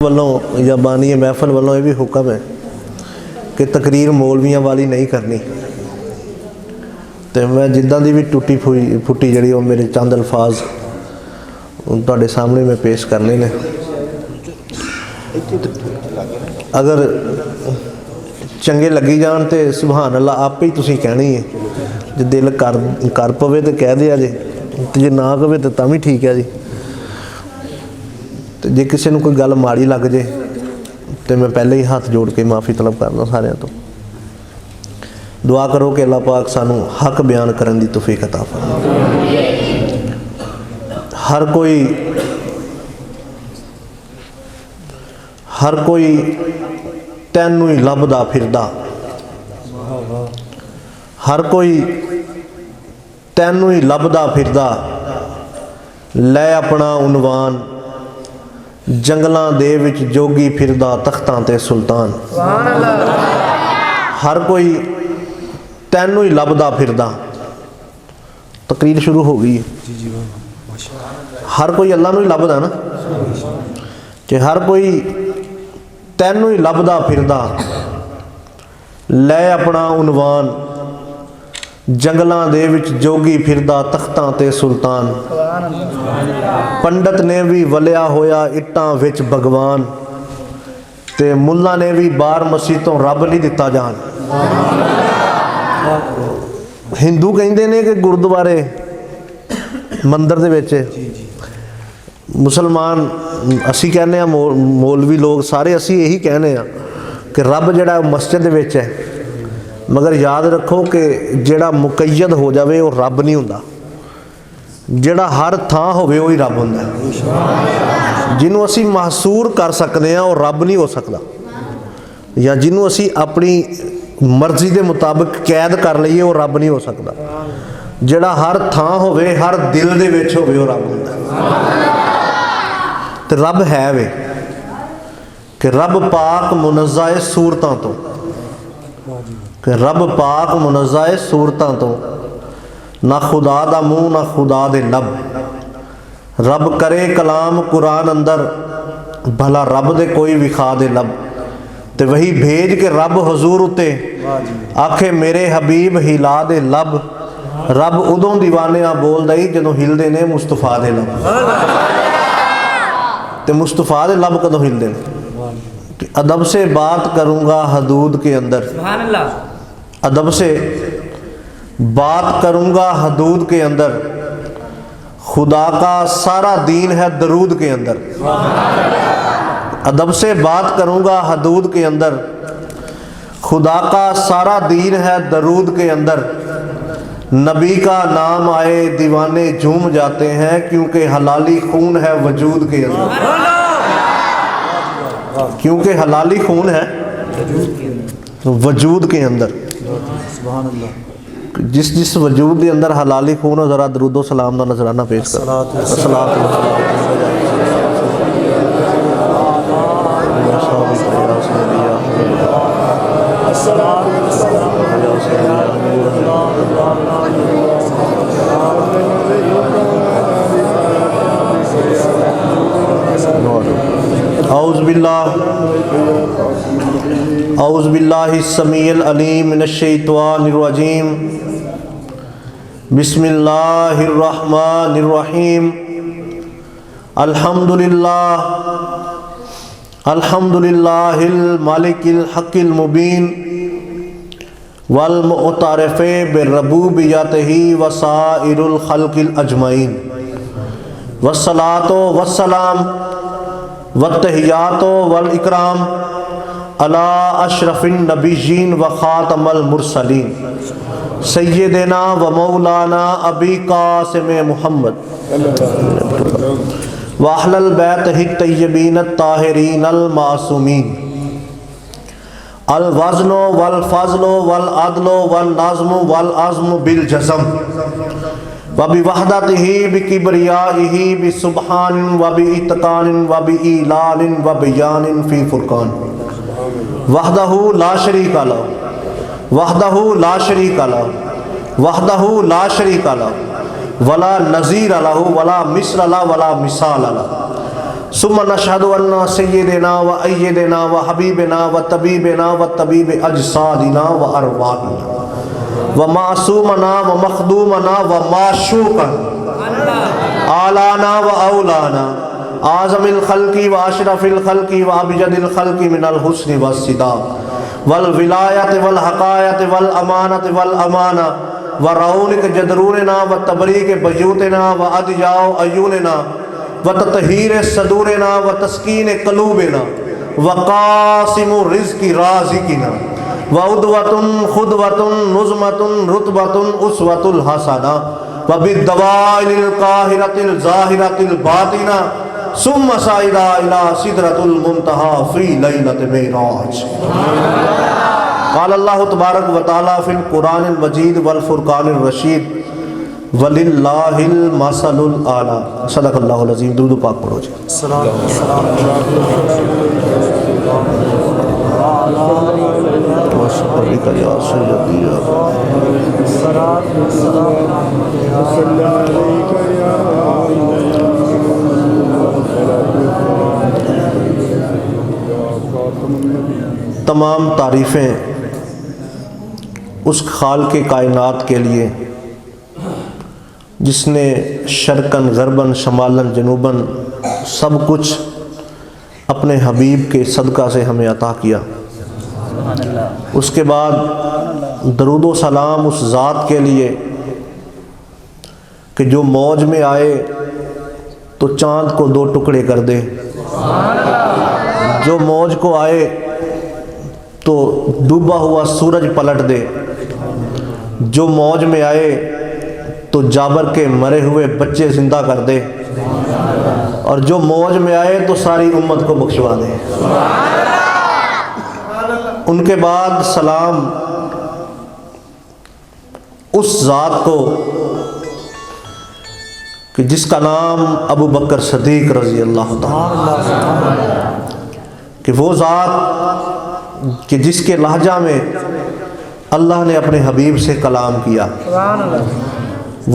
ਵੱਲੋਂ ਜਾਂ ਬਾਨੀ महफल ਵੱਲੋਂ ਇਹ ਵੀ ਹੁਕਮ ਹੈ ਕਿ ਤਕਰੀਰ ਮੌਲਵੀਆਂ ਵਾਲੀ ਨਹੀਂ ਕਰਨੀ। ਤੇ ਮੈਂ ਜਿੱਦਾਂ ਦੀ ਵੀ ਟੁੱਟੀ ਫੁੱਟੀ ਜਿਹੜੀ ਉਹ ਮੇਰੇ ਚੰਦ ਅਲਫਾਜ਼ ਤੁਹਾਡੇ ਸਾਹਮਣੇ ਮੈਂ ਪੇਸ਼ ਕਰਨੇ ਨੇ। ਅਗਰ ਚੰਗੇ ਲੱਗੀ ਜਾਣ ਤੇ ਸੁਭਾਨ ਅੱਲਾ ਆਪੇ ਹੀ ਤੁਸੀਂ ਕਹਿਣੀ ਹੈ। ਜੇ ਦਿਲ ਕਰ ਪਵੇ ਤੇ ਕਹਿ ਦਿਆ ਜੇ, ਤੇ ਜੇ ਨਾ ਕਵੇ ਤਾਂ ਤਾਂ ਵੀ ਠੀਕ ਹੈ ਜੀ। ਤੇ ਜੇ ਕਿਸੇ ਨੂੰ ਕੋਈ ਗੱਲ ਮਾੜੀ ਲੱਗ ਜੇ तो मैं पहले ही हाथ जोड़ के माफ़ी तलब करना सारिਆਂ ਤੋਂ। दुआ करो कि अल्लाह पाक सानू हक बयान करने की तौफीक अता फरमाए। हर कोई तैनू ही लभदा फिरदा, हर कोई तैनू ही लभदा फिरदा, लै अपना उनवान, जंगलों दे विच जोगी फिरदा, तख्तां ते सुल्तान। हर कोई तैनू ही लभदा फिरदा। तकरीर शुरू हो गई है। हर कोई अल्लाह नूं ही लभदा ना, कि हर कोई तैनू ही लभदा फिरदा, लै अपना उनवान, जंगलों दे विच जोगी फिरदा, तख्तां ते सुल्तान। पंडित ने भी वलिया होया इट्टां विच भगवान, ते मुल्ला ने भी बाहर मसीतों रब नहीं दिता जान। हिंदू कहते हैं कि गुरुद्वारे मंदिर दे विच, मुसलमान असी कहने मौलवी लोग सारे असी यही कहने कि रब जिहड़ा मस्जिद दे विच है। मगर याद रखो कि जिहड़ा मुकैयद हो जाए वो रब नहीं हुंदा, जिहड़ा हर थां होवे वही रब हुंदा। जिन्हों असी महसूर कर सकते हैं वो रब नहीं हो सकता, या जिन्हों असी अपनी मर्जी के मुताबिक कैद कर लईए वो रब नहीं हो सकता। जिहड़ा हर थां होवे, हर दिल दे विच होवे वो रब हुंदा। ते रब है वे कि रब पाक मुनज़्ज़ा है सूरतां तो, कि रब पाक मुनज़्ज़ा है सूरतां तो, ना खुदा दा मुँह ना खुदा दे लब। रब करे कलाम कुरान अंदर, भला रब दे कोई विखा दे लब। ते वही भेज के रब हजूर उते, आखे मेरे हबीब हिला दे लब। रब उदों दीवानिया बोल दई जदों हिलदे ने मुस्तफा दे लब। ते मुस्तफा दे लब कदों हिलदे ने? अदब से बात करूँगा हदूद के अंदर, अदब से बात करूँगा हदूद के अंदर, खुदा का सारा दीन है दरूद के अंदर। अदब से बात करूँगा हदूद के अंदर, खुदा का सारा दीन है दरूद के अंदर। नबी का नाम आए दीवाने झूम जाते हैं, क्योंकि हलाली खून है वजूद के अंदर। क्योंकि हलाली खून है वजूद के अंदर। जिस जिस वजूद के अंदर हलाली खून है, ज़रा दरूदो सलाम का नजराना पेश कर। औज़ु बिल्लाहि समीइल अलीम मिनश शैतानिर रजीम। बिस्मिल्लाहिर रहमानिर रहीम। अल्हम्दुलिल्लाह अल्हम्दुलिल्लाहिल मालिकिल हक़्क़िल मुबीन, वल मुअतरफ़े बिरबूबियतिही व साइरुल खल्क़िल अजमईन। वस्सलातो वस्सलाम वत्तहियातो वल इकराम अला अशरफिन नबिय्यीन व खातमल मुरसलीन, सय्यदना व मौलाना अबी कासिम मुहम्मद व अहलल बैतिही तय्यबीन ताहिरीन अल मासूमीन। अल वज़्नो वल फ़ज़्लो वल अदलो वल नज़्मु वल अज़्मु बिल जज़म, व बि वहदतिही बि किबरियाइही बि सुब्हान व बि इत्क़ान व बि ईलान व बयान फ़ी फ़ुरक़ान। वहदहू ला शरीका लहू, वहदहू ला शरीका लहू, वहदहू ला शरीका लहू, वला नज़ीर लहू वला मिस्र लहू वला मिसाल लहू। ثم نشهد ان سيدنا وأيدنا وحبيبنا وطبيبنا وطبيب اجسادنا وارواحنا ومعصومنا ومخدومنا ومعشوقنا آلانا وأولانا اعظم الخلق واشرف الخلق وابجد الخلق من الحسن والصداق والولایت والحقایت والامانت والامانہ ورونق جدروننا وتبریک بیوتنا وادجاء عیوننا وتطہیر صدورنا وتسکین قلوبنا وقاسم رزق رازقنا وعدوۃ خدوۃ نظمۃ رتبۃ اسوۃ الحسنہ وبالدوائر القاہرۃ الظاہرۃ الباطنہ ثم صعد الى سدرۃ المنتہی فی لیلۃ معراج۔ قال اللہ تبارک و تعالی فی القرآن المجید والفرقان الرشید وللہ المثل الاعلی۔ صدق اللہ العظیم۔ درود پاک پڑھو جی۔ تمام تعریفیں اس خالق کائنات کے لیے جس نے شرقاً غرباً شمالاً جنوباً سب کچھ اپنے حبیب کے صدقہ سے ہمیں عطا کیا۔ اس کے بعد درود و سلام اس ذات کے لیے کہ جو موج میں آئے تو چاند کو دو ٹکڑے کر دے، جو موج کو آئے تو ڈوبا ہوا سورج پلٹ دے، جو موج میں آئے تو جابر کے مرے ہوئے بچے زندہ کر دے، اور جو موج میں آئے تو ساری امت کو بخشوا دے۔ ان کے بعد سلام اس ذات کو کہ جس کا نام ابو بکر صدیق رضی اللہ تعالیٰ، کہ وہ ذات کہ جس کے لہجہ میں اللہ نے اپنے حبیب سے کلام کیا،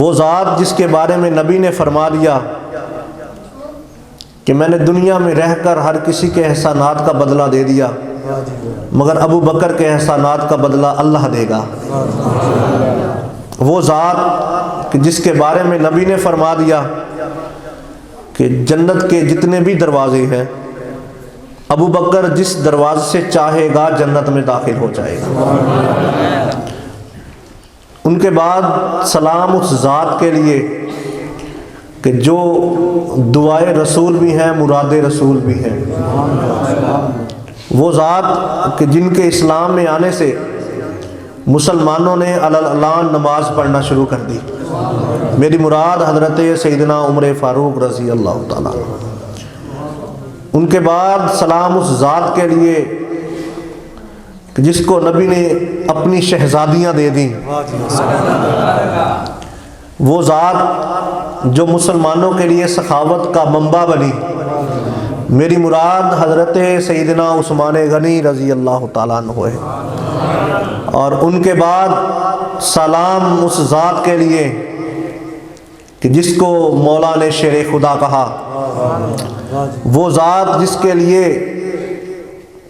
وہ ذات جس کے بارے میں نبی نے فرما دیا کہ میں نے دنیا میں رہ کر ہر کسی کے احسانات کا بدلہ دے دیا مگر ابو بکر کے احسانات کا بدلہ اللہ دے گا۔ وہ ذات کہ جس کے بارے میں نبی نے فرما دیا کہ جنت کے جتنے بھی دروازے ہیں ابو بکر جس دروازے سے چاہے گا جنت میں داخل ہو جائے گا۔ ان کے بعد سلام اس ذات کے لیے کہ جو دعائے رسول بھی ہیں مراد رسول بھی ہیں، وہ ذات کہ جن کے اسلام میں آنے سے مسلمانوں نے اعلان نماز پڑھنا شروع کر دی۔ میری مراد حضرت سیدنا عمر فاروق رضی اللہ تعالیٰ۔ ان کے بعد سلام اس ذات کے لیے کہ جس کو نبی نے اپنی شہزادیاں دے دیں، وہ ذات جو مسلمانوں کے لیے سخاوت کا منبع بنی۔ میری مراد حضرت سیدنا عثمان غنی رضی اللہ تعالیٰ عنہ ہے۔ اور ان کے بعد سلام اس ذات کے لیے کہ جس کو مولا نے شیر خدا کہا، وہ ذات جس کے لیے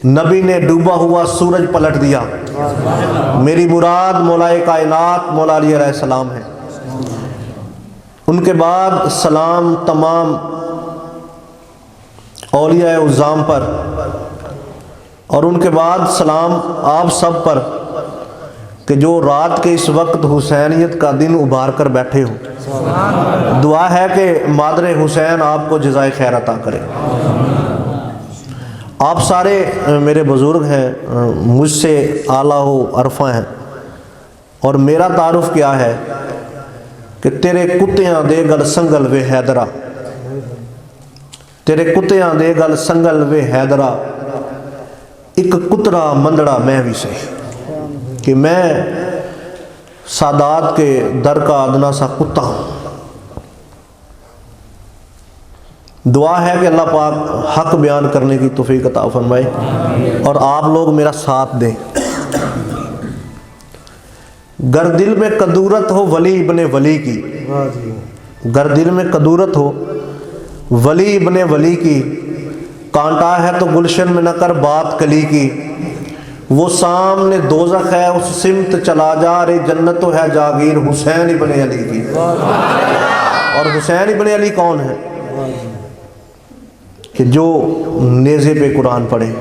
نبی نے ڈوبا ہوا سورج پلٹ دیا۔ میری مراد مولا کائنات مولا علی علیہ السلام ہے۔ ان کے بعد سلام تمام اولیاء اعظام پر، اور ان کے بعد سلام آپ سب پر کہ جو رات کے اس وقت حسینیت کا دن ابھار کر بیٹھے ہو۔ دعا ہے کہ مادر حسین آپ کو جزائے خیر عطا کرے۔ آپ سارے میرے بزرگ ہیں، مجھ سے اعلیٰ و عرفہ ہیں، اور میرا تعارف کیا ہے کہ تیرے کتیاں دے گل سنگل وے حیدرہ، تیرے کتیاں دے گل سنگل وے حیدرہ، ایک کترا مندڑا میں بھی سے، کہ میں سادات کے در کا ادنا سا کتا ہوں۔ دعا ہے کہ اللہ پاک حق بیان کرنے کی توفیق عطا فرمائے اور آپ لوگ میرا ساتھ دیں۔ گر دل میں قدورت ہو ولی ابن ولی کی، گر دل میں قدورت ہو ولی ابن ولی کی، کانٹا ہے تو گلشن میں نہ کر بات کلی کی، وہ سامنے دوزخ ہے اس سمت چلا جا، رے جنت تو ہے جاگیر حسین ابن علی کی۔ اور حسین ابن علی کون ہے؟ کہ جو نیزے پہ قرآن پڑھے۔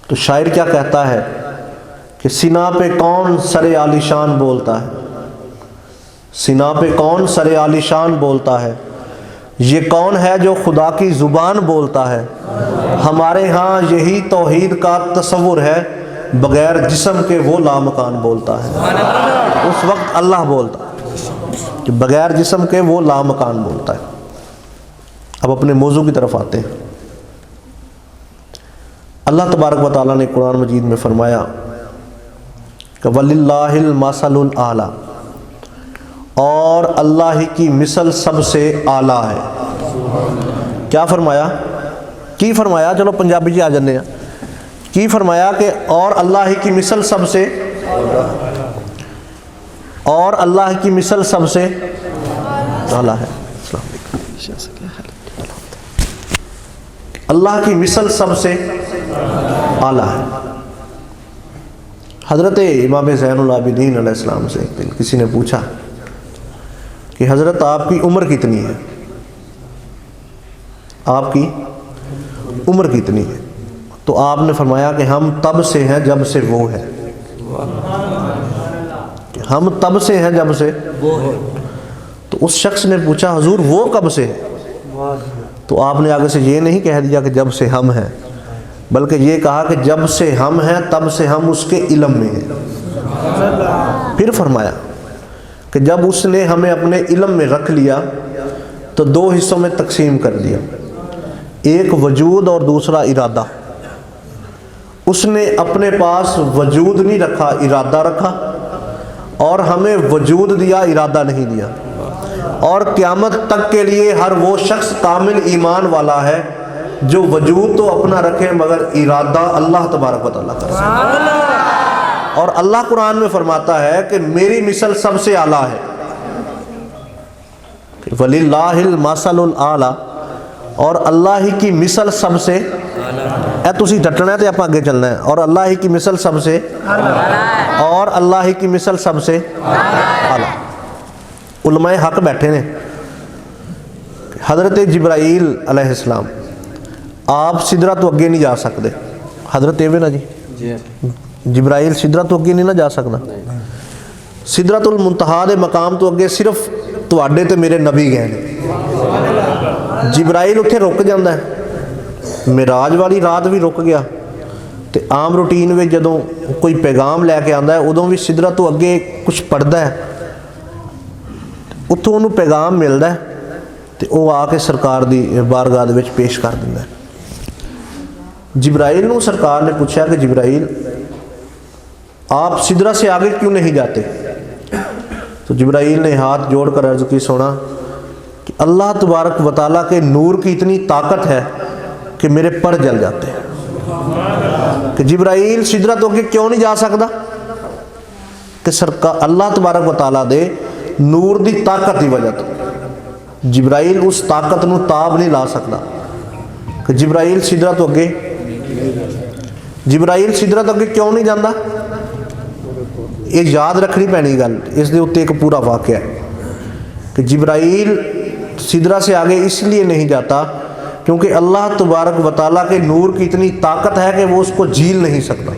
تو شاعر کیا کہتا ہے کہ سنا پہ کون سر عالی شان بولتا ہے، سنا پہ کون سر عالی شان بولتا ہے، یہ کون ہے جو خدا کی زبان بولتا ہے، ہمارے ہاں یہی توحید کا تصور ہے، بغیر جسم کے وہ لامکان بولتا ہے۔ اس وقت اللہ بولتا ہے کہ بغیر جسم کے وہ لامکان بولتا ہے۔ اب اپنے موضوع کی طرف آتے ہیں۔ اللہ تبارک و تعالیٰ نے قرآن مجید میں فرمایا کہ وَلِلَّهِ الْمَثَلُ الْأَعْلَى، اور اللہ ہی کی مثل سب سے اعلیٰ ہے۔ کیا فرمایا؟ کی فرمایا؟ چلو پنجابی جی آ جانے ہیں۔ کی فرمایا کہ اور اللہ ہی کی مثل سب سے، اور اللہ کی مثل سب سے اعلیٰ ہے۔ اللہ کی مثل سب سے اعلیٰ ہے۔ حضرت امام زین العابدین علیہ السلام سے ایک دن کسی نے پوچھا کہ حضرت آپ کی عمر کتنی ہے؟ آپ کی عمر کتنی ہے؟ تو آپ نے فرمایا کہ ہم تب سے ہیں جب سے وہ ہے۔ ہم تب سے ہیں جب سے وہ ہے۔ تو اس شخص نے پوچھا حضور وہ کب سے ہے؟ تو آپ نے آگے سے یہ نہیں کہہ دیا کہ جب سے ہم ہیں، بلکہ یہ کہا کہ جب سے ہم ہیں تب سے ہم اس کے علم میں ہیں۔ پھر فرمایا کہ جب اس نے ہمیں اپنے علم میں رکھ لیا تو دو حصوں میں تقسیم کر دیا، ایک وجود اور دوسرا ارادہ۔ اس نے اپنے پاس وجود نہیں رکھا، ارادہ رکھا، اور ہمیں وجود دیا، ارادہ نہیں دیا۔ اور قیامت تک کے لیے ہر وہ شخص کامل ایمان والا ہے جو وجود تو اپنا رکھے مگر ارادہ اللہ تبارک و تعالیٰ کا رکھے۔ اور اللہ قرآن میں فرماتا ہے کہ میری مثل سب سے اعلیٰ ہے۔ وَلِلَّهِ الْمَثَلُ الْأَعْلَى، اور اللہ ہی کی مثل سب سے اے تسی ڈٹنا ہے تو آپ آگے چلنا ہے۔ اور اللہ ہی کی مثل سب سے، اور اللہ ہی کی مثل سب سے اعلیٰ۔ علماء حق بیٹھے نے۔ حضرت جبرائیل علیہ السلام آپ سدرہ تو اگے نہیں جا سکتے، حضرت ایوے نا جی، جبرائیل سدرہ تو اگے نہیں نہ جا سکتا۔ سدرۃ المنتہا دے مقام تو اگے صرف تواڈے تے میرے نبی گئے نے۔ جبرائیل اتھے رک جاندہ ہے، معراج والی رات بھی رک گیا، تے عام روٹین میں جدوں کوئی پیغام لے کے آندا ہے ادوں بھی سدرہ تو اگے کچھ پڑھدا ہے، اتوں انہوں پیغام ملتا ہے تو وہ آ کے سرکار دی بارگاہ دے وچ پیش کر دیندا ہے۔ جبرائیل نو سرکار نے پوچھا کہ جبرائیل آپ سدرہ سے آگے کیوں نہیں جاتے؟ تو جبرائیل نے ہاتھ جوڑ کر عرض کی سونا کہ اللہ تبارک و تعالیٰ کے نور کی اتنی طاقت ہے کہ میرے پر جل جاتے ہیں۔ کہ جبرائیل سدرہ تو آگے کیوں نہیں جا سکتا؟ کہ سرکار اللہ تبارک و تعالیٰ دے نور دی طاقت دی وجہ تو جبرائیل اس طاقت نو تاب نہیں لا سکتا کہ جبرائیل سدرہ تو اگے، جبرائیل سدرہ تو اگے کیوں نہیں جاندہ؟ یہ یاد رکھنی پینی گل، اس دے اتے ایک پورا واقعہ ہے کہ جبرائیل سدرہ سے آگے اس لیے نہیں جاتا کیونکہ اللہ تبارک و تعالیٰ کے نور کی اتنی طاقت ہے کہ وہ اس کو جھیل نہیں سکتا۔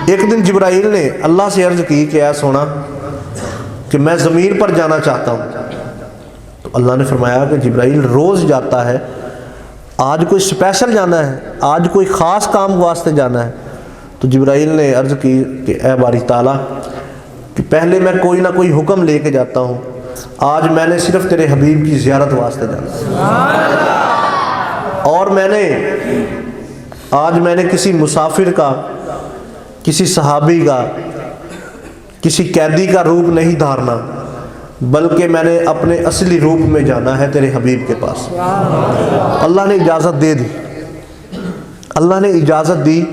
ایک دن جبرائیل نے اللہ سے عرض کی کہ اے سونا کہ میں زمین پر جانا چاہتا ہوں۔ تو اللہ نے فرمایا کہ جبرائیل روز جاتا ہے، آج کوئی سپیشل جانا ہے، آج کوئی خاص کام واسطے جانا ہے۔ تو جبرائیل نے عرض کی کہ اے باری تعالیٰ کہ پہلے میں کوئی نہ کوئی حکم لے کے جاتا ہوں، آج میں نے صرف تیرے حبیب کی زیارت واسطے جانا، اور آج میں نے کسی مسافر کا، کسی صحابی کا، کسی قیدی کا روپ نہیں دھارنا، بلکہ میں نے اپنے اصلی روپ میں جانا ہے تیرے حبیب کے پاس۔ اللہ نے اجازت دے دی، اللہ نے اجازت دی،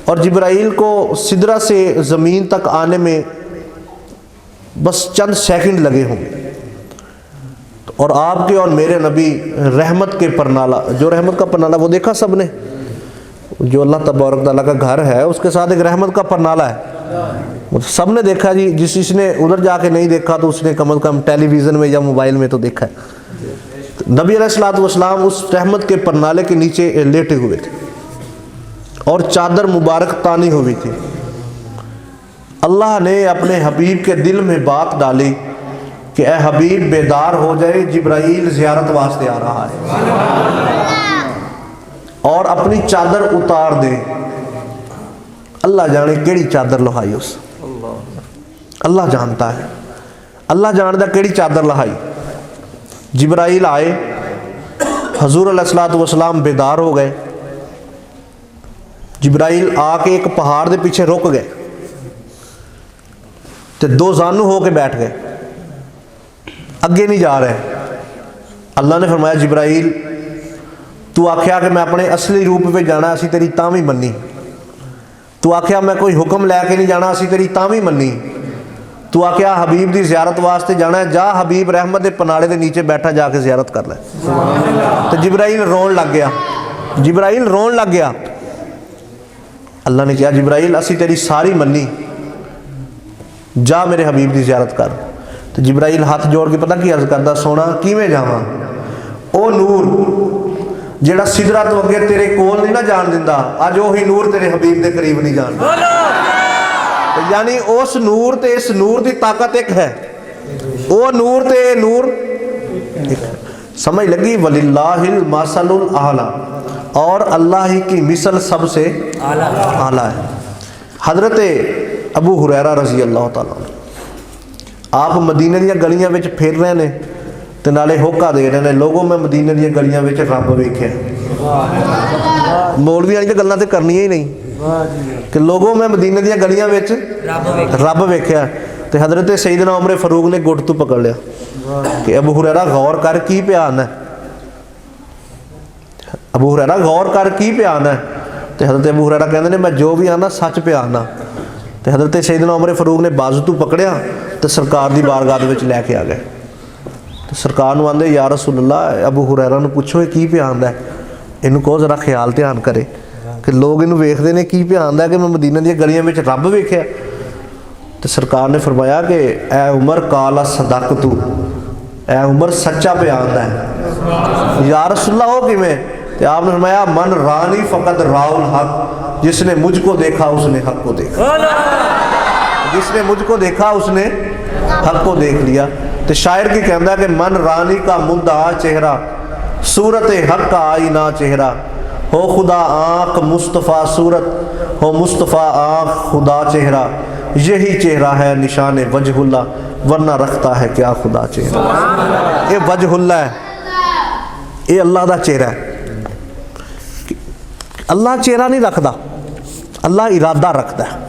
اور جبرائیل کو سدرہ سے زمین تک آنے میں بس چند سیکنڈ لگے ہوں گے۔ اور آپ کے اور میرے نبی رحمت کے پرنالہ، جو رحمت کا پرنالہ وہ دیکھا سب نے، جو اللہ تبارک تعالیٰ کا گھر ہے اس کے ساتھ ایک رحمت کا پرنالہ ہے، سب نے دیکھا جی. جس نے ادھر جا کے نہیں دیکھا تو اس نے کم از کم ٹیلی ویژن میں یا موبائل میں تو دیکھا ہے. نبی علیہ الصلوۃ والسلام اس رحمت کے پرنالے کے نیچے لیٹے ہوئے تھے اور چادر مبارک تانی ہوئی تھی. اللہ نے اپنے حبیب کے دل میں بات ڈالی کہ اے حبیب بیدار ہو جائے، جبرائیل زیارت واسطے آ رہا ہے، اور اپنی چادر اتار دے. اللہ جانے کیڑی چادر لہائی اس، اللہ جانتا ہے، اللہ جانتا کیڑی چادر لہائی. جبرائیل آئے، حضور علیہ الصلوۃ والسلام بیدار ہو گئے. جبرائیل آ کے ایک پہاڑ دے پیچھے رک گئے تے دو زانو ہو کے بیٹھ گئے، اگے نہیں جا رہے. اللہ نے فرمایا جبرائیل تو آکھیا کہ میں اپنے اصلی روپ پہ جانا، اسی تیری تاں بھی منی. تو آکھیا میں کوئی حکم لے کے نہیں جانا، اسی تیری تاں بھی منی. تو آکھیا حبیب دی زیارت واسطے جانا ہے، جا حبیب رحمت دے پناڑے دے نیچے بیٹھا، جا کے زیارت کر لے. تو جبرائیل رون لگ گیا، جبرائیل رون لگ گیا. اللہ نے کہا جبرائیل اسی تیری ساری منی، جا میرے حبیب دی زیارت کر. تو جبرائیل ہاتھ جوڑ کے پتہ کی عرض کردا، سونا کیویں جاواں؟ او نور جیڑا سدرہ تو اگے تیرے کول نہیں نہ جان دیندا، اج وہی نور تیرے حبیب دے قریب نہیں جان دیندا. یعنی اس نور تے اس نور دی طاقت ایک ہے، او نور تے نور ایک ہے. سمجھ لگی؟ وَلِلَّهِ الْمَثَلُ الْأَعْلَى، اور اللہ ہی کی مثل سب سے اعلیٰ ہے. حضرت ابو ہریرہ رضی اللہ تعالیٰ عنہ آپ مدینہ دیا گلیاں وچ پھر رہے نے تے نالے ہوکا دے رہے نے، لوگوں میں مدینہ دیا گلیاں وچ رب ویکھیا. مولوی والی گلاں تے کرنی ہی نہیں کہ لوگوں میں مدینہ دیا گلیاں وچ رب ویکھیا. تے حضرت سیدنا عمر فاروق نے گٹ تو پکڑ لیا کہ ابو ہریرہ غور کر کی پیا آنا ہے، ابو ہریرہ غور کر کی پیا آنا ہے. تے حضرت ابو ہریرہ کہندے نے میں جو بھی آنا سچ پیا آنا. تے حضرت سیدنا عمر فاروق نے بازو تو پکڑیا تے سرکار دی بارگاہ دے وچ لے کے آ گئے. تے سرکار نو آندے یا رسول اللہ ابو ہریرہ نو پوچھو یہ کی پیا آندا ہے، اینو کہو ذرا خیال دھیان کرے کہ لوگ اینو ویکھدے نے کی پیا آندا ہے کہ میں مدینہ دی گلیاں وچ رب ویکھیا. تے سرکار نے فرمایا کہ اے عمر قال صدقت، اے عمر سچا پیا آندا ہے. یا رسول اللہ ہو کیویں؟ تے آپ نے فرمایا من رانی فقط راء الحق، جس نے مجھ کو دیکھا اس نے حق کو دیکھا، جس نے مجھ کو دیکھا اس نے حق کو دیکھ لیا. تو شاعر کی کہندہ ہے کہ من رانی کا مدعا چہرہ، صورت حق کا آئینہ چہرہ، ہو خدا آنکھ مصطفیٰ صورت، ہو مصطفیٰ آنکھ خدا چہرہ، یہی چہرہ ہے نشان وجہ اللہ، ورنہ رکھتا ہے کیا خدا چہرہ. یہ وجہ اللہ ہے، یہ اللہ دا چہرہ ہے. اللہ چہرہ نہیں رکھدا، اللہ ارادہ رکھتا ہے.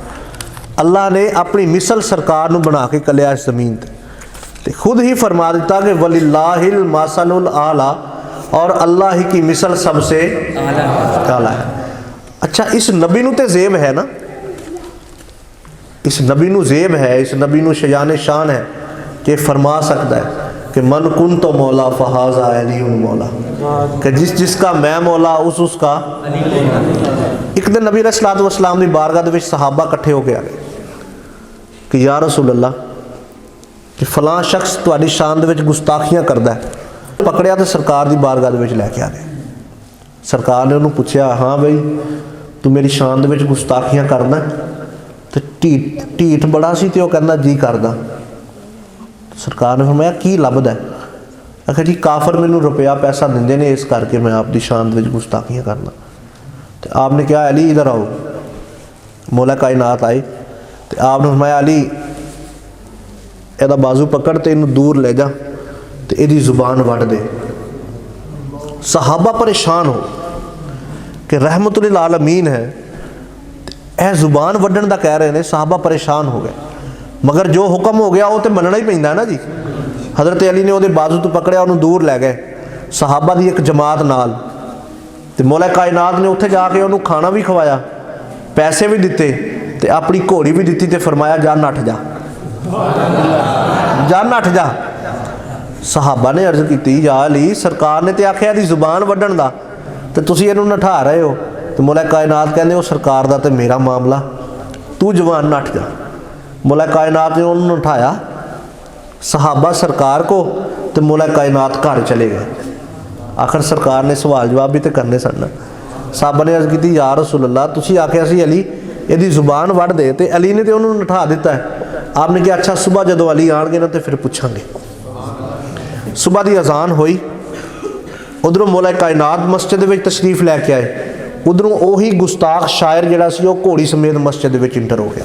اللہ نے اپنی مثل سرکار نو بنا کے کلیا اس زمین تے خود ہی فرما دیتا کہ وَلِلَّهِ الْمَثَلُ الْأَعْلَى، اور اللہ ہی کی مثل سب سے اعلیٰ ہے. اچھا اس نبی نو تے زیب ہے نا، اس نبی نو زیب ہے، اس نبی نو شجان شان ہے کہ فرما سکتا ہے کہ من کن تو مولا فہذا علی مولا، کہ جس کا میں مولا اس کا. ایک دن نبی علیہ الصلوۃ والسلام دی بارگاہ دے وچ صحابہ کٹھے ہو کے آ گئے کہ یا رسول اللہ کہ فلاں شخص تہاڈی شان دے وچ گستاخیاں کردا ہے. پکڑیا تے سرکار دی بارگاہ دے وچ لے کے آ گئے. سرکار نے انہوں پوچھیا ہاں بھائی تو میری شان دے وچ گستاخیاں کرنا ہے؟ تے ٹھیٹ بڑا سی تے وہ کہندا جی کردا. سرکار نے فرمایا کی لبدا ہے؟ آخر جی کافر مینوں روپیہ پیسہ دیندے نے اس کر کے میں آپ دی شان دے وچ گستاخیاں کرنا. تے آپ نے کہا علی ادھر آؤ. مولا کائنات آئے تے آپ نے فرمایا علی یہ بازو پکڑ تے انہوں دور لے جا تے یہ زبان وڈ دے. صحابہ پریشان ہو کہ رحمت للعالمین ہے، اے زبان وڈن دا کہہ رہے ہیں. صحابہ پریشان ہو گئے، مگر جو حکم ہو گیا وہ تو مننا ہی پیندا ہے نا جی. حضرت علی نے وہ بازو تو پکڑیا، انہوں دور لے گئے صحابہ دی ایک جماعت نال. تے مولا کائنات نے اتنے جا کے انہوں کھانا بھی کھوایا، پیسے بھی دیتے تے اپنی گھوڑی بھی دیتی تے فرمایا جا نٹھ جا، جا نٹھ جا. सहाबा ने अर्ज़ की या अली सरकार ने तो आख्या दी जुबान वड्डण दा ते तुसीं इहनूं नठा रहे हो। तो मौला कायनात कहंदे वो सरकार दा ते मेरा मामला, तू जवान नठ जा। मौला कायनात ने उन्होंने नठाया, सहाबा सरकार को, तो मौला कायनात घर चले गए। आखिर सरकार ने सवाल जवाब भी तो करने सन। साहबा ने अर्ज़ की या रसूल अल्लाह तुसीं आख्या सी अली ਇਹਦੀ ਜ਼ੁਬਾਨ ਵੱਢ ਦੇ, ਤੇ ਅਲੀ ਨੇ ਤੇ ਉਹਨੂੰ ਨਠਾ ਦਿੱਤਾ ਹੈ। ਆਪ ਨੇ ਕਿਹਾ ਅੱਛਾ ਸੁਬਹ ਜਦੋਂ ਅਲੀ ਆਣਗੇ ਨਾ ਤੇ ਫਿਰ ਪੁੱਛਾਂਗੇ। ਸੁਬਹ ਦੀ ਅਜ਼ਾਨ ਹੋਈ, ਉਧਰੋਂ ਮੌਲਾ ਕਾਇਨਾਤ ਮਸਜਿਦ ਦੇ ਵਿੱਚ ਤਸ਼ਰੀਫ ਲੈ ਕੇ ਆਏ। ਉਧਰੋਂ ਉਹੀ ਗੁਸਤਾਖ ਸ਼ਾਇਰ ਜਿਹੜਾ ਸੀ ਉਹ ਘੋੜੀ ਸਮੇਤ ਮਸਜਿਦ ਦੇ ਵਿੱਚ ਇੰਟਰ ਹੋ ਗਿਆ।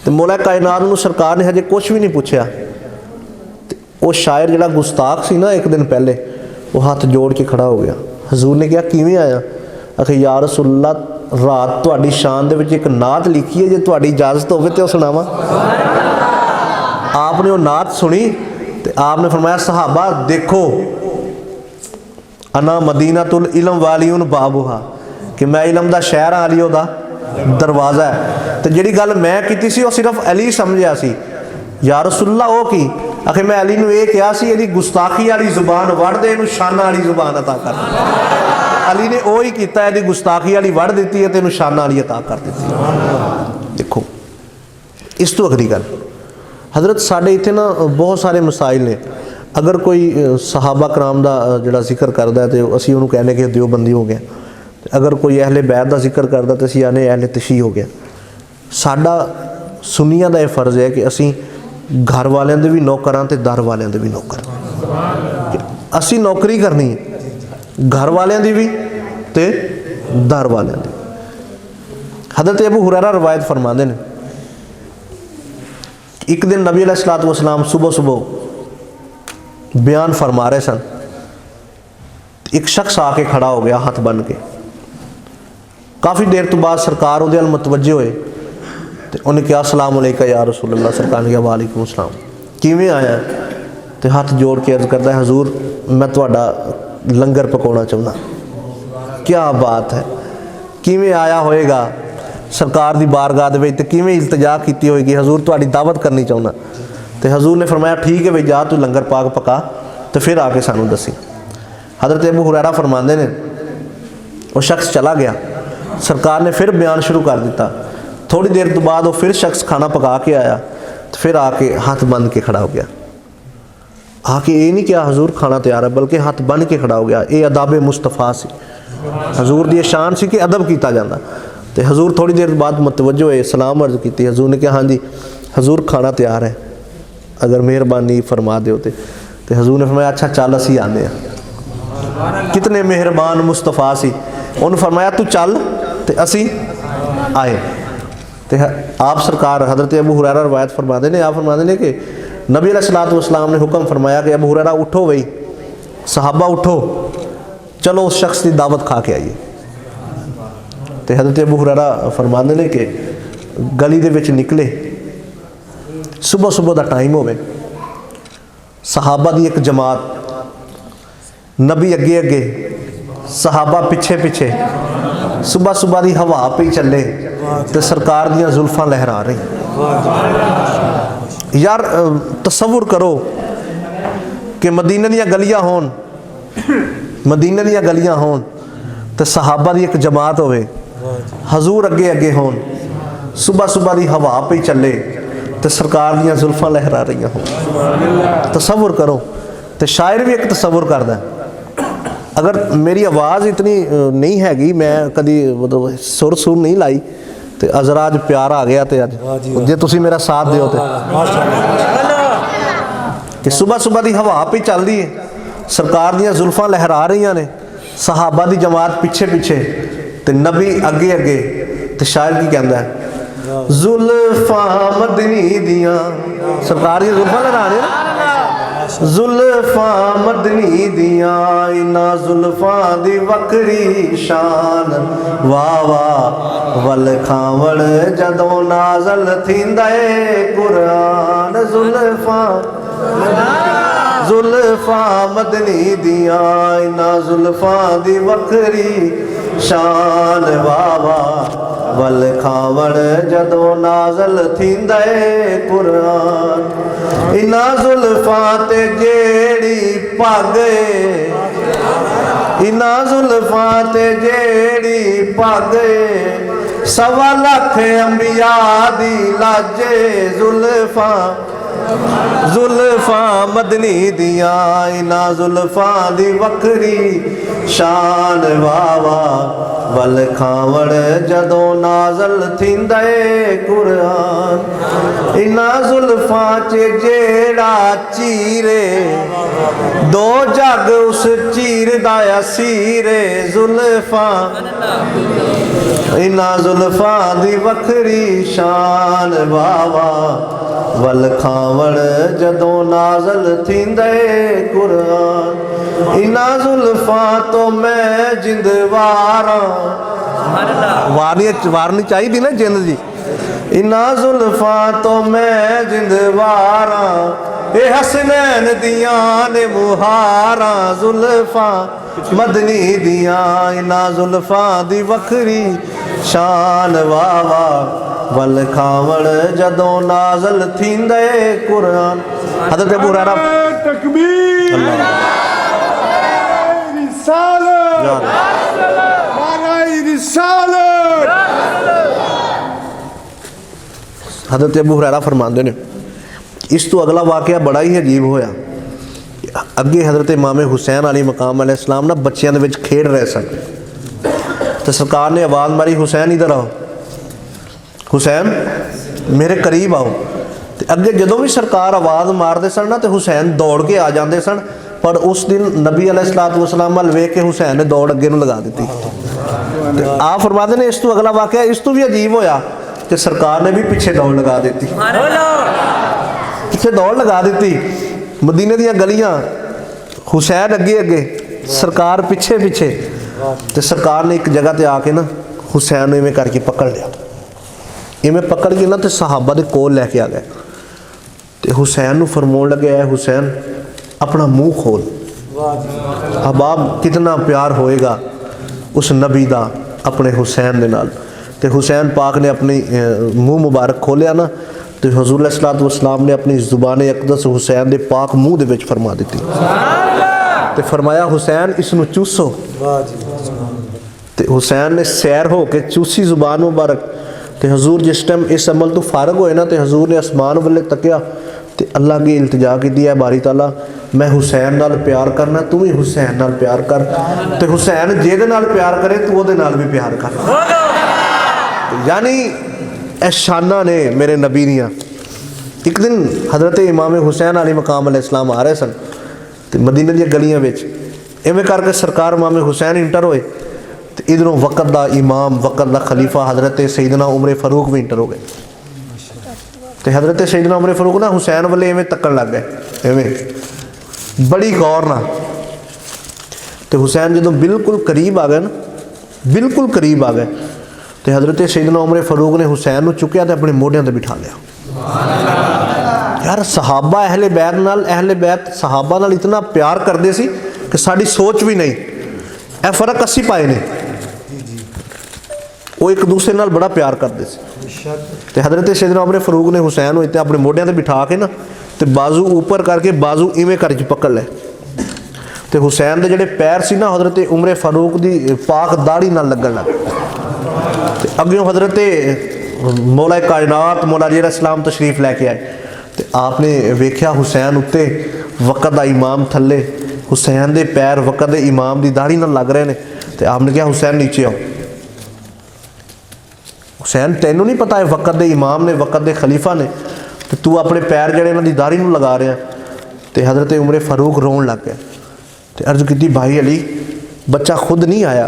ਤੇ ਮੌਲਾ ਕਾਇਨਾਤ ਨੂੰ ਸਰਕਾਰ ਨੇ ਹਜੇ ਕੁਝ ਵੀ ਨਹੀਂ ਪੁੱਛਿਆ। ਤੇ ਉਹ ਸ਼ਾਇਰ ਜਿਹੜਾ ਗੁਸਤਾਖ ਸੀ ਨਾ ਇੱਕ ਦਿਨ ਪਹਿਲੇ, ਉਹ ਹੱਥ ਜੋੜ ਕੇ ਖੜਾ ਹੋ ਗਿਆ। ਹਜ਼ੂਰ ਨੇ ਕਿਹਾ ਕਿਵੇਂ ਆਇਆ? ਆਖੇ ਯਾ ਰਸੂਲल्लाह रात तुहाडी शान दे विच एक नात लिखी है, जे तुहाडी इजाजत होवे तो सुनावा। आपने वो नात सुनी तो आपने फरमाया सहाबा देखो अना मदीनातुल इलम वालियुन बाबुहा, कि मैं इलम दा शहर अली दा दरवाज़ा है। तो जिहड़ी गल मैं कीती सी वो सिर्फ अली समझिया सी। या रसूलल्लाह वो की? आखिर मैं अली नूं ये कहा सी इहदी गुस्ताखी वाली जुबान वढ़ दे, इहनूं शाना वाली जुबान अता कर। अली ने वो ही किया, यदि गुस्ताखी वाली वढ़ दी है तो निशाना वाली अता कर दी। देखो इस तो अगली गल हज़रत साढ़े इतने ना बहुत सारे मसाइल ने। अगर कोई सहाबा कराम का जोड़ा जिक्र करता है तो असी उन्होंने कहने कि देवबंदी हो गया। अगर कोई अहले बैत का जिक्र करता तो असी आने अहले तशी हो गया। साडा सुन्नियां का यह फर्ज है कि असी घर वालों के भी नौकर हाँ तो दर वालों के भी नौकर। असी नौकरी करनी है घर वालों की भी ते दर वालों की। हज़रत अबू हुरैरा रवायत फरमाते हैं एक दिन नबी अलैहिस्सलातु वस्सलाम सुबह सुबह बयान फरमा रहे सन। एक शख्स आके खड़ा हो गया हाथ बन के। काफ़ी देर तो बाद सरकार उहदे अल मुतवज्जे होए तो उन्हें कहा अस्सलाम अलैका या रसूल अल्लाह। सरकार ने कहा वालेकुम अस्सलाम, किवें आया? तो हाथ जोड़ के अर्ज़ करता है हजूर मैं तुहाडा लंगर पकाना चाहना। क्या बात है, किवें आया होएगा सरकार की बारगाह दे विच, किवें इल्तजा की होएगी हजूर तुहाडी दावत करनी चाहना। तो हजूर ने फरमाया ठीक है भाई जा तू लंगर पाक पका तो फिर आके सानू दसी। हज़रत अबू हुरैरा फरमाते हैं वो शख्स चला गया। सरकार ने फिर बयान शुरू कर दिता। थोड़ी देर तो बाद वो फिर शख्स खाना पका के आया तो फिर आके हाथ बंद के खड़ा हो गया। आके ये नहीं किया हजूर खाना तैयार है, बल्कि हाथ बन के खड़ा हो गया। ये अदब मुस्तफा सी, हजूर की शान सी कि अदब किया जाता। तो हजूर थोड़ी देर बाद मुतवज्जो होए, सलाम अर्ज़ की। हजूर ने कहा हाँ जी हजूर खाना तैयार है, अगर मेहरबानी फरमा दो। तो हजूर ने फरमाया अच्छा चल असी आने हैं। कितने मेहरबान मुस्तफा सी। उन्होंने फरमाया तू चल तो असी आए। तो आप सरकार हज़रत अबू हुरैरा रवायत फरमाते हैं, आप फरमाते हैं कि नबी अलैहिस्सलातु वस्सलाम ने हुक्म फरमाया कि अबू हुरैरा उठो भाई, सहाबा उठो, चलो उस शख्स की दावत खा के आइए। तो हज़रत अबू हुरैरा फरमाते हैं कि गली दे विच निकले, सुबह सुबह का टाइम होवे, सहाबा की एक जमात, नबी अगे अगे सहाबा पिछे पिछे, सुबह सुबह की हवा पे चले तो सरकार दियाँ जुल्फां लहरा रही। यार तसव्वुर करो कि मदीने दियाँ गलियाँ होन, मदीने दियाँ गलियाँ होन तो सहाबा की एक जमात होवे, हजूर अगे अगे होन, सुबह सुबह की हवा पे चले तो सरकार दियाँ जुल्फां लहरा रही होन। तसव्वुर करो। तो शायर भी एक तसव्वुर करता है। अगर मेरी आवाज़ इतनी नहीं हैगी, मैं कभी मतलब सुर सुर नहीं लाई, तो अजरा अज प्यार आ गया। तो अज जे तुसी मेरा साथ दिओ तो सुबह सुबह की हवा पे चलती है, सरकार दियाँ जुल्फां लहरा रही ने, सहाबा की जमात पिछे पिछे तो नबी अगे अगे। तो शायर की कहता है जुल्फां मदनी दियाँ, सरकार दी जुल्फां लहरा रहे, जुल्फां मदनी दियाँ इना जुल्फां दी वकरी शान, वाह वाह वल खावड़ जदों नाज़ल थींदा ए कुरान। जुल्फां मदनी दियाँ इना जुल्फां दी वकरी शान, वाह वाह वल खावण जदों नाज़िल थींदे कुरान इना जुल्फां ते जेड़ी पग इना जुल्फां ते जेड़ी पग सवा लख अंबिया दी लाजे जुल्फां जुल्फां मदनी दिया इना जुल्फां दी वखरी शान वावा वल खावण जदों नाज़िल थींदे कुरान इना जुल्फां च जेड़ा चीरे दो जग उस चीर दा असीरे जुल्फां इना जुल्फां दी वखरी शान वावा वल खावण जदों नाज़िल थींदे कुरान इना जुल्फां तो मैं जिंद वारां वारनी चाहिए ना जिंद जी इना जुल्फां तो मैं जिंद वारां ए हसनैन दियां ने मुहारां जुल्फां मदनी दियां इना जुल्फां दी वखरी शान वावा वल खावण जदों नाज़िल थींदे कुरान हज़रत अबू हुरैरा तकबीर रिसालत नारे रिसालत हज़रत अबू हुरैरा फरमाते हैं इस तो अगला वाक़या बड़ा ही अजीब होया अगे हज़रत इमाम हुसैन अली मकाम अलैहिस्सलाम ना बच्चों के विच खेड रहे सन तो सरकार ने आवाज़ मारी हुसैन इधर आओ हुसैन मेरे करीब आओ तो अगे जदों भी सरकार आवाज़ मारते सन ना तो हुसैन दौड़ के आ जाते सन पर उस दिन नबी अलैहिस्सलातु वस्सलाम वाल वेख के हुसैन ने दौड़ अगे नूं लगा दी आप फरमाते हैं इस तो अगला वाक़या इस तो भी अजीब होया कि सरकार ने भी पिछे दौड़ लगा दी पिछे दौड़ लगा दी मदीने दी गलियां हुसैन अगे अगे सरकार पिछे पिछे तो सरकार ने एक जगह पर आके ना हुसैन इवें करके पकड़ लिया इवें पकड़ के ना तो सहाबा के कोल लैके आ गए तो हुसैन नूं फरमाउण लगे है हुसैन अपना मुँह खोल अहबाब कितना प्यार होएगा उस नबी दा अपने हुसैन दे नाल ते हुसैन पाक ने अपनी मुँह मुबारक खोलिया ना तो हज़ूर अलैहिस्सलातु वस्सलाम ने अपनी ज़ुबान अक़दस हुसैन दे पाक मुँह दे विच फरमा दी ते फरमाया हुसैन इसनूं चूसो ते हुसैन ने सैर हो के चूसी ज़ुबान मुबारक तो हजूर जिस टाइम इस अमल तो फारग होए ना तो हजूर ने आसमान वाले तकिया तो अल्लाह की इल्तिजा की है बारी ताला मैं हुसैन नाल प्यार करना तू भी हुसैन नाल प्यार कर तो हुसैन जिहदे नाल प्यार करे तू उहदे नाल भी प्यार कर यानी ए शाना ने मेरे नबी दियां एक दिन हज़रत इमाम हुसैन अली मकाम अलैहिस्सलाम आ रहे सन तो मदीने दी गलियां विच इवें करके सरकार इमाम हुसैन इंटर होए तो इधरों वक़्त दा इमाम वक़्त दा खलीफा हज़रत सैयदना उमर फारूक भी इंटर हो गए तो हज़रत सैयदना उमर फारूक ना हुसैन वाले इवें तकन लग गए इवें बड़ी गौर ना तो हुसैन जो बिल्कुल करीब आ गए ना बिल्कुल करीब आ गए तो हज़रत सैयदना उमर फारूक ने हुसैन नूं चुकिया तो अपने मोढ़ियां ते बिठा लिया यार सहाबा अहले बैत सहाबा नाल इतना प्यार करते सी कि साड़ी सोच भी नहीं ए फर्क असी पाए ने वो एक दूसरे नाल बड़ा प्यार करते थे हज़रत सैयदना उमर फारूक ने हुसैन नूं इत्ते अपने मोढ़ियां ते बिठा के ना तो बाजू ऊपर करके बाजू इवें करके पकड़ ले तो हुसैन के जोड़े पैर से ना हज़रत उमर फारूक की पाक दाढ़ी नाल लगन लग तो अग्यों हज़रत मौला कायनात मौला अली इस्लाम तशरीफ लैके आए तो आपने वेख्या हुसैन उत्ते वक़्त दा इमाम थले हुसैन के पैर वक़्त के इमाम की दाढ़ी नाल लग रहे हैं तो आपने कहा हुसैन नीचे आओ हुसैन तैनू नहीं पता है वक़्त के इमाम ने वक़्त के खलीफा ने तो तू अपने पैर जड़े इन्हों की दाढ़ी नूं लगा रहा तो हज़रत उमर फारूक रोन लग गया तो अर्ज़ की भाई अली बच्चा खुद नहीं आया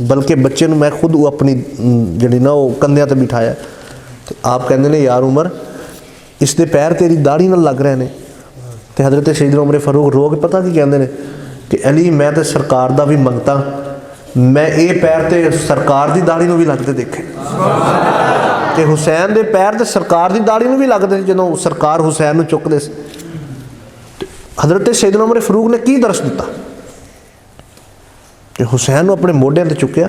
बल्कि बच्चे नूं मैं खुद अपनी जी ना वो कंधियां ते बिठाया तो आप कहते हैं यार उमर इसके पैर तेरी दाढ़ी नाल लग रहे हैं तो हज़रत सैयदना उमर फारूक रो के पता की कहते हैं कि अली मैं तो सरकार का भी मंगता मैं ये पैर तो सरकार की दाढ़ी नूं भी लगते देखे कि हुसैन के पैर तो सरकार की दाढ़ी नूं भी लगते जो सरकार हुसैन नूं चुकते हज़रत सैयदना उमर फारूक ने की दर्श दिता कि हुसैन नूं अपने मोढ़ियां ते चुकिया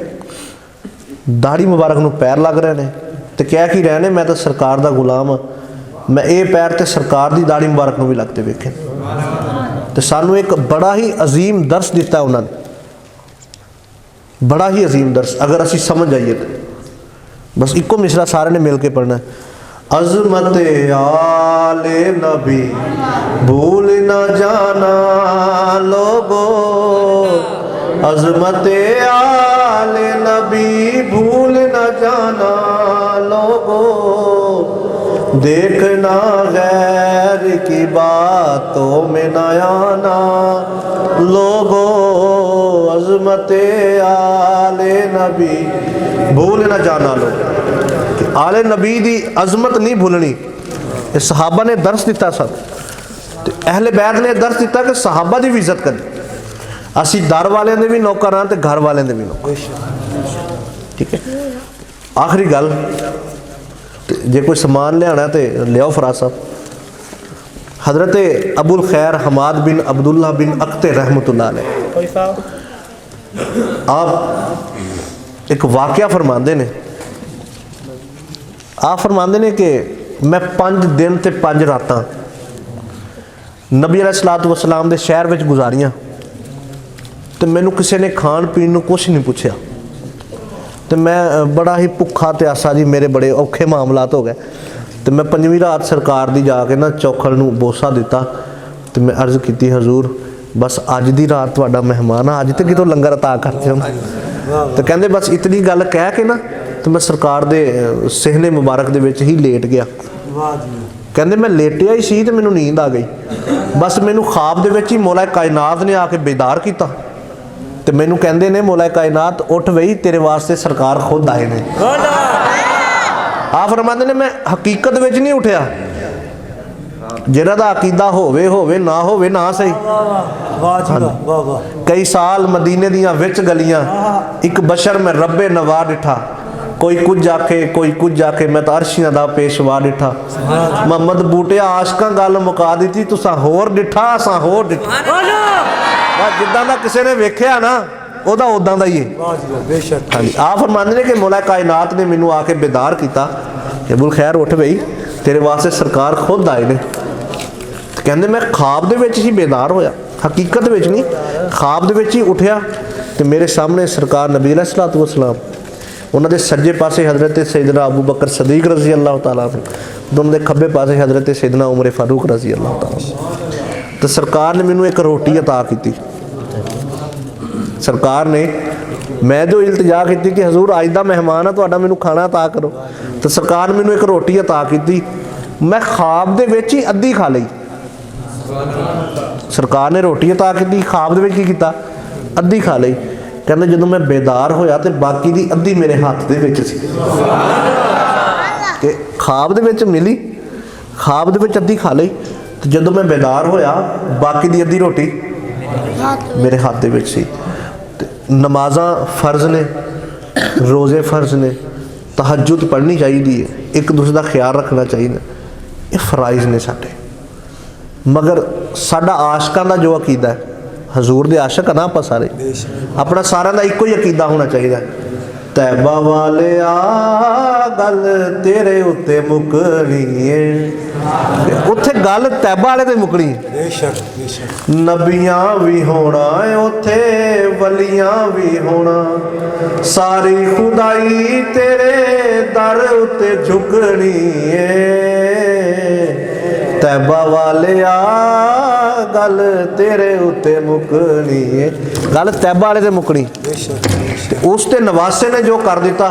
ਦਾੜੀ ਮੁਬਾਰਕ ਨੂੰ ਪੈਰ ਲੱਗ ਰਹੇ ਨੇ ਤੇ ਕਹਿ ਕੀ ਰਹੇ ਨੇ, ਮੈਂ ਤਾਂ ਸਰਕਾਰ ਦਾ ਗੁਲਾਮ ਹਾਂ। ਮੈਂ ਇਹ ਪੈਰ ਤੇ ਸਰਕਾਰ ਦੀ ਦਾੜੀ ਮੁਬਾਰਕ ਨੂੰ ਵੀ ਲੱਗਦੇ ਵੇਖੇ। ਤੇ ਸਾਨੂੰ ਇੱਕ ਬੜਾ ਹੀ ਅਜ਼ੀਮ ਦਰਸ ਦਿੱਤਾ ਉਹਨਾਂ ਨੇ, ਬੜਾ ਹੀ ਅਜ਼ੀਮ ਦਰਸ। ਅਗਰ ਅਸੀਂ ਸਮਝ ਜਾਈਏ ਤਾਂ ਬਸ ਇੱਕੋ ਮਿਸਰਾ ਸਾਰਿਆਂ ਨੇ ਮਿਲ ਕੇ ਪੜ੍ਹਨਾ। अज़मत आले नबी भूल न जाना लोगो, अज़मत आले नबी भूल न जाना लोगो, देखना गैर की बातों में न आना लोगो, अज़मत आले नबी भूल न जाना लोगो। आले नबी दी अजमत नहीं भूलनी। ये सहाबा ने दर्स दिता सब, तो अहले बैत ने दर्स दिता कि सहाबा की भी इज्जत करी। असी दर वाले ने भी नौकर हाँ, तो घर वाले ने भी नौकर। ठीक है, आखिरी गल, जे कोई समान लिया तो लियाओ फराज साहब। हजरत अबुल खैर हमाद बिन अब्दुल्ला बिन अख्ते रहमतुल्लाह अलैह आप एक वाक़या फरमाते ने। आप फरमाते ने कि मैं 5 दिन ते 5 रातां नबी अलैहिस्सलातु वस्सलाम दे शहर विच गुजारियां, तो मैनू किसी ने खाण पीण नू कुछ नहीं पूछया, तो मैं बड़ा ही भुखा ते आसा जी, मेरे बड़े औखे मामलात हो गए। तो मैं 5वीं रात सरकार दी जाके ना चौखड़ नू बोसा दिता, तो मैं अर्ज़ की हजूर बस अज दी रात तुहाडा मेहमान आ, अज तो कितों लंगर अता करते हो। तो कहंदे बस इतनी गल कह के ना तो मैं सरकार दे सहने मुबारक दे विच ही लेट गया। कहंदे मैं लेटिया ही सी तो मैनू नींद आ गई। बस मैनू ख्वाब दे विच ही मौला कायनात ने आके बेदार किया, तो मैनू कहंदे ने मौला कायनात उठ वही, तेरे वास्ते सरकार खुद आए ने। आप फरमाते ने मैं हकीकत विच नहीं उठया, जिहड़ा दा अकीदा होवे होवे, ना होवे ना सही। कई साल मदीने दियां विच गलियां, एक बशर में रब्बे नवा डिठा, कोई कुछ आखे कोई कुछ आखे, मैं तो अर्शियां दा पेशवा डिठा। मोहम्मद बूटिया आशकां गल मुका दी, तुसां होर डिठा असां होर डिठा। जिद्दां दा किसी ने वेख्या ना ओदा उदां दा ही है। हाँ जी, आप फरमांदे ने कि मौला कायनात ने मैनू आके बेदार किया, अबुल खैर उठ गई, तेरे वास्ते सरकार खुद आए ने। कहंदे मैं ख्वाब दे विच ही बेदार होया, हकीकत विच नहीं, ख्वाब दे विच ही उठया, तो मेरे सामने सरकार नबी अलैहिस्सलातु वस्सलाम, उन्होंने सज्जे पासे हज़रत सैयदना अबू बकर सदीक रज़ी अल्लाह तआला अन्हु, उन्होंने खब्बे पासे हज़रत सैयदना उमर फारूक रज़ी अल्लाह तआला। तो सरकार ने मैनू एक रोटी अता की। सरकार ने मैं जो इल्तिजा की कि हजूर अज दा मेहमान है, तुहाडा मैनू खाना अता करो, तो सरकार ने मैनू एक रोटी अता की। मैं ख्वाब दे विच ही अद्धी खा लई। सरकार ने रोटी अता की, ख्वाब दे विच की कीता, अद्धी खा लई। कहते जो मैं बेदार होया तो बाकी दी अद्धी मेरे हाथ दे विच सी, कि ख्वाब दे विच मिली, ख्वाब दे विच अद्धी खा लई, तो जदों मैं बेदार होया बाकी दी अद्धी रोटी मेरे हाथ दे विच सी। नमाज़ां फ़र्ज़ ने, रोज़े फ़र्ज़ ने, तहज्जुद पढ़नी चाहिए, एक दूसरे का ख्याल रखना चाहिए, ये फ़राइज़ ने साडे। मगर साडा आशकां दा जो अकीदा है, हजूर दे आशक ना आप सारे, अपना सारा का एको ही अकीदा होना चाहिए। तैबा वाले आ गल तेरे उत्ते मुकनी है, उत्थे गल तैबा वाले ते मुकनी है। नबियां भी होना उत्थे, वलियां भी होना, सारी खुदाई तेरे दर उत्ते झुकनी है। तैबा वाले आ गल तेरे उत्ते मुकनी है, गल तैबा वाले ते मुकनी। उस ते नवासे ने जो कर दिता,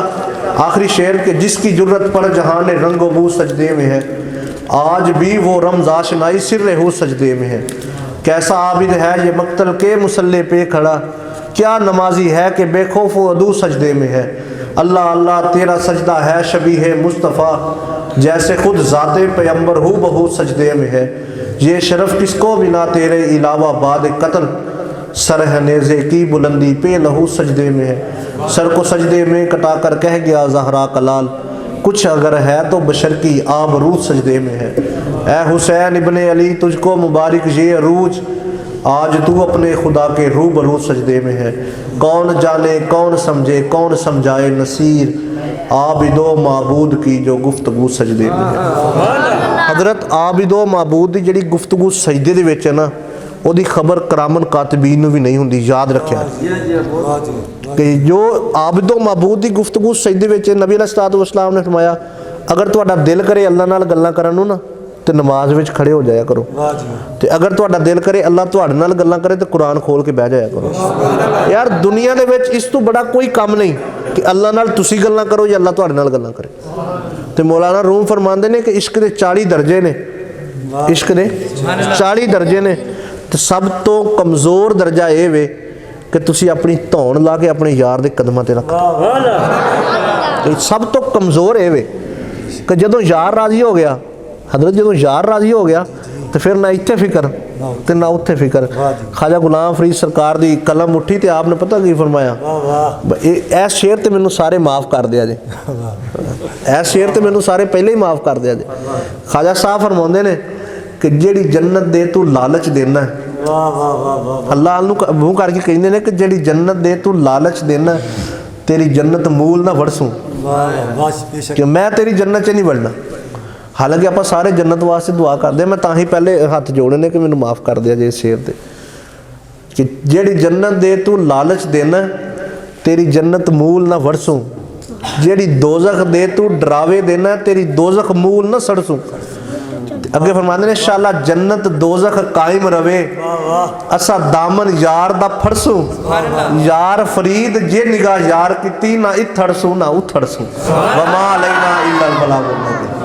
आखिरी शेर के जिसकी जुर्रत पर जहां ने रंगो बू सजदे में है, आज भी वो रमज़ाशनाई सिर हो सजदे में है। कैसा आबिद है ये मक्तल के मुसल्ले पे खड़ा, क्या नमाजी है कि बेखौफ अदू सजदे में है। अल्लाह अल्लाह तेरा सजदा है शबीह मुस्तफ़ा, जैसे खुद ज़ाते पैगंबर हू बहू सजदे में है। ये शरफ किसको बिना तेरे अलावा बाद कत्ल, सर है नेज़े की बुलंदी पे लहू सजदे में है। सर को सजदे में कटा कर कह गया ज़हरा कलाल, कुछ अगर है तो बशर की आबरू सजदे में है। ए हुसैन इब्ने अली तुझको मुबारक ये अरूज, آج تو اپنے خدا کے روبرو سجدے میں ہے، کون جانے کون سمجھے کون سمجھائے نصیر، عابد و معبود کی جو گفتگو سجدے میں ہے۔ حضرت عابد و معبود دی جڑی گفتگو سجدے دے وچ ہے نا، وہ دی خبر کرامن کاتبین نو بھی نہیں ہوندی، یاد رکھیا کہ جو عابد و معبود دی گفتگو سجدے وچ نبی علیہ الصلوۃ والسلام نے فرمایا اگر تہاڈا دل کرے اللہ نال گلاں کرن نو نا تے نماز وچ کھڑے ہو جایا کرو، تے اگر تہاڈا دل کرے اللہ تہاڈے نال گلاں کرے تے قرآن کھول کے بیٹھ جایا کرو۔ یار دنیا دے وچ اس تو بڑا کوئی کام نہیں کہ اللہ نال تسی گلاں کرو یا اللہ تہاڈے نال گلاں کرے۔ تے مولانا روم فرماندے نے کہ عشق دے 40 درجے نے، عشق دے 40 درجے نے، تے سب تو کمزور درجہ اے وے کہ تسی اپنی دھون لا کے اپنے یار دے قدماں تے رکھ، سب تو کمزور اے وے کہ جدوں یار راضی ہو گیا، حضرت جدوں یار راضی ہو گیا تو پھر نہ اتنے فکر تے نہ اتنے فکر۔ خواجہ غلام فرید سرکار دی قلم اٹھی تے آپ نے پتہ کی فرمایا، اے شعر تے مینوں سارے معاف کر دیا جے، اے شعر تے مینوں سارے پہلے ہی معاف کر دیا جے۔ خواجہ صاحب فرماندے نے کہ جیڑی جنت دے تو لالچ دینا ہے، اللہ منہ کر کے کہندے نے کہ جیڑی جنت دے تو لالچ دینا تیری جنت مول نہ وڑسوں، کہ میں تیری جنت چ نہیں وڑنا۔ حالانکہ آپ سارے جنت واسطے دعا کرتے، میں تاں ہی پہلے ہاتھ جوڑے نے کہ مینوں معاف کر دیا جے اس شعر تے، کہ جیڑی جنت دے تو لالچ دینا تیری جنت مول نہ وڑسوں، جیڑی دوزخ دے تو ڈراوے دینا تیری دوزخ مول نہ سڑسوں۔ اگے فرماندے نے انشاءاللہ جنت دوزخ قائم رہے، اسا دامن یار دا پھڑسوں، یار فرید جے نگاہ یار کیتی نہ اتھڑسوں نہ اتھڑسوں، وما علینا الا البلاغ المبین۔